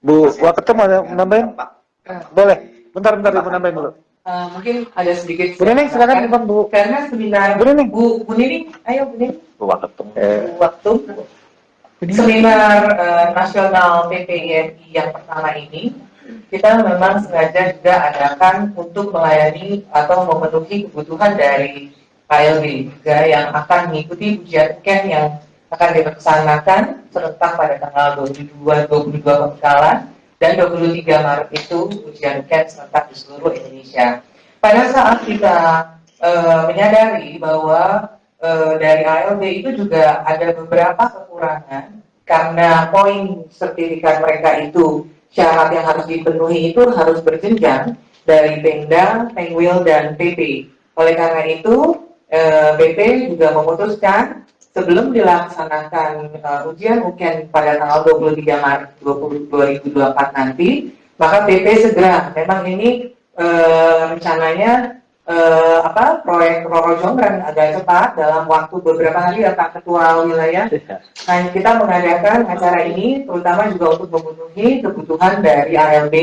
Bu Waketum ada nambahin? Boleh. Bentar Ibu nambahin dulu. Mungkin ada sedikit. Bu Nining silakan Ibu. Karena seminar Bu Nining. Bu Nining, ayo Bu Nining. Bu Waketum. Seminar nasional PPIMI yang pertama ini kita memang sengaja juga adakan untuk melayani atau memenuhi kebutuhan dari KLB juga yang akan mengikuti ujian UKM yang akan dilaksanakan serentak pada tanggal 22 pembekalan dan 23 Maret itu ujian UKM serentak di seluruh Indonesia. Pada saat kita menyadari bahwa dari ALB itu juga ada beberapa kekurangan karena poin sertifikat mereka itu syarat yang harus dipenuhi itu harus berjenjang dari Pemda, Pengwil, dan PP. Oleh karena itu, BP juga memutuskan sebelum dilaksanakan ujian UKM pada tanggal 23 Maret 2024 nanti, maka BP segera, memang ini rencananya proyek Roro Jonggrang agak cepat dalam waktu beberapa hari ya Pak Ketua Wilayah. Nah, kita mengadakan acara ini terutama juga untuk memenuhi kebutuhan dari ALB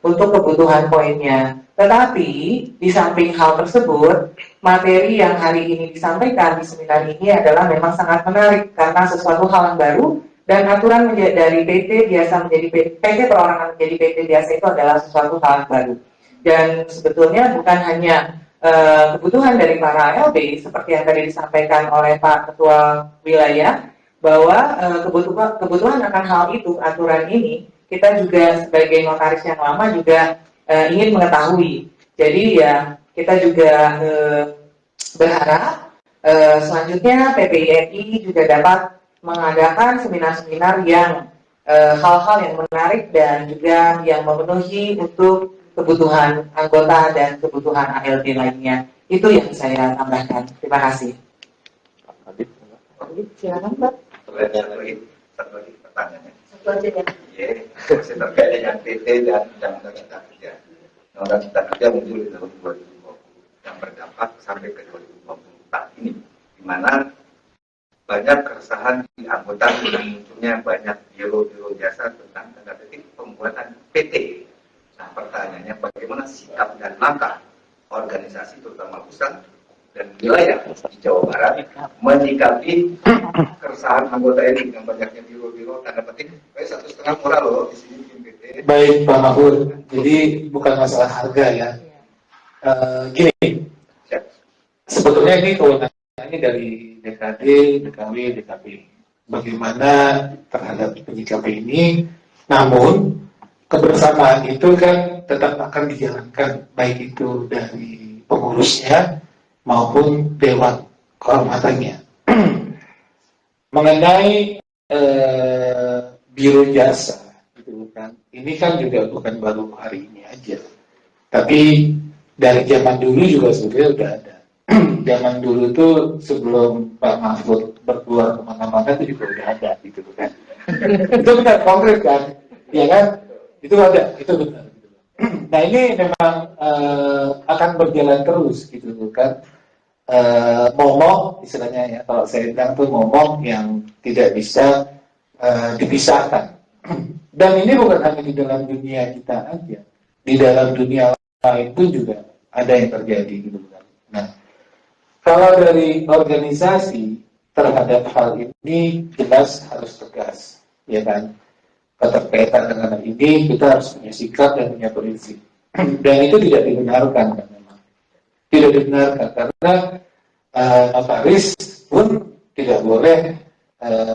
untuk kebutuhan poinnya. Tetapi di samping hal tersebut, materi yang hari ini disampaikan di seminar ini adalah memang sangat menarik karena sesuatu hal yang baru dan aturan dari PT biasa menjadi PT perorangan menjadi PT biasa itu adalah sesuatu hal yang baru. Dan sebetulnya bukan hanya kebutuhan dari para ALB seperti yang tadi disampaikan oleh Pak Ketua Wilayah bahwa kebutuhan akan hal itu aturan ini kita juga sebagai notaris yang lama juga ingin mengetahui. Jadi ya kita juga berharap selanjutnya PPIMI juga dapat mengadakan seminar-seminar yang hal-hal yang menarik dan juga yang memenuhi untuk kebutuhan anggota dan kebutuhan ALB lainnya. Itu yang saya tambahkan. Terima kasih. Silakan Pak. Satu lagi pertanyaannya. Iya, masih terkait dengan PT dan Undang-Undang Cipta Kerja. Undang-Undang Cipta Kerja muncul di tahun 2020 yang berdampak sampai ke 2024 ini, di mana banyak keresahan di anggota dengan munculnya banyak biro-biro jasa tentang tanda petik pembuatan PT. Nah, pertanyaannya bagaimana sikap dan langkah organisasi terutama pusat dan wilayah di Jawa Barat menyikapi keresahan anggota ini dengan banyaknya biro-biro tanda petik. Baik 1,5 murah loh di sini bikin PT. Baik Pak Mahfud, jadi bukan masalah harga ya. Gini, sebetulnya ini kewenangannya dari DKD, DKW, DKP. Bagaimana terhadap penyikapi ini, namun kebersamaan itu kan tetap akan dijalankan baik itu dari pengurusnya maupun dewan kehormatannya. Mengenai biro jasa, gitu kan, ini kan juga bukan baru hari ini aja, tapi dari zaman dulu juga sebetulnya udah ada. Zaman dulu tuh sebelum Pak Mahfud berdua kemana-mana itu juga udah ada, gitu kan. Itu benar konkret kan, ya kan? Itu ada, itu benar. Nah ini memang akan berjalan terus gitu kan. Momok istilahnya ya, kalau saya bilang tuh momok yang tidak bisa dipisahkan. Dan ini bukan hanya di dalam dunia kita aja, di dalam dunia lain pun juga ada yang terjadi gitu kan. Nah, kalau dari organisasi terhadap hal ini jelas harus tegas, ya kan. Keterkaitan dengan ini kita harus punya sikap dan punya prinsip. Dan itu tidak dibenarkan kan memang. Tidak dibenarkan karena notaris pun tidak boleh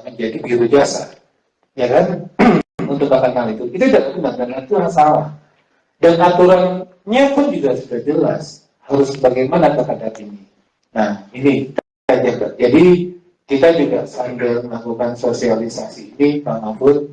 menjadi biro jasa, ya kan? Untuk akan hal itu tidak benar dan itu yang salah. Dan aturannya pun juga sudah jelas harus bagaimana terhadap ini. Nah ini kita jaga. Jadi kita juga sambil melakukan sosialisasi ini, Pak Mahfud,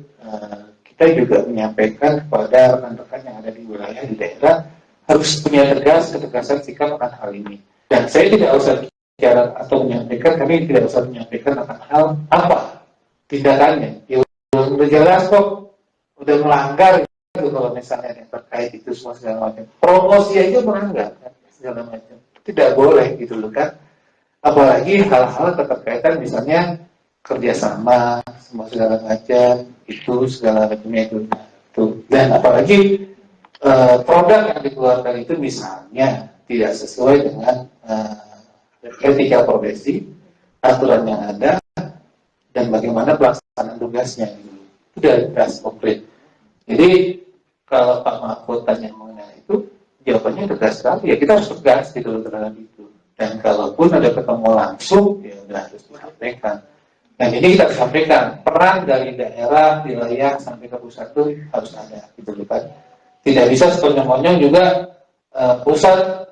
kita juga menyampaikan kepada rekan-rekan yang ada di wilayah di daerah harus punya ketegasan sikap akan hal ini. Dan saya tidak usah bicara atau menyampaikan, kami tidak usah menyampaikan akan hal apa tindakannya. Ya udah jelas kok, udah melanggar gitu kalau misalnya yang terkait itu semua segala macam. Promosi aja melanggar kan, segala macam. Tidak boleh gitu loh kan. Apalagi hal-hal keterkaitan misalnya kerjasama semua segala macam itu segala macamnya itu Tuh. Dan apalagi produk yang dikeluarkan itu misalnya tidak sesuai dengan etika profesi, aturan yang ada, dan bagaimana pelaksanaan tugasnya. Itu dari tegas konkret. Jadi kalau Pak Mahfud tanya mengenai itu, jawabannya tegas sekali. Ya kita harus tegas gitu terhadap itu. Dan kalaupun ada ketemu langsung, ya udah harus disampaikan. Dan ini kita sampaikan, peran dari daerah, wilayah, sampai ke pusat itu harus ada, gitu kan. Tidak bisa sekonyong-konyong juga pusat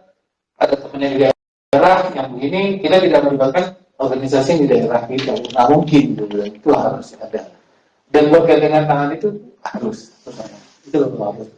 ada temannya di daerah yang begini, kita tidak melibatkan organisasi di daerah kita. Nggak mungkin, gitu. Dan itu harus ada. Dan berkaitan dengan tangan itu harus ada. Itu lebih bagus.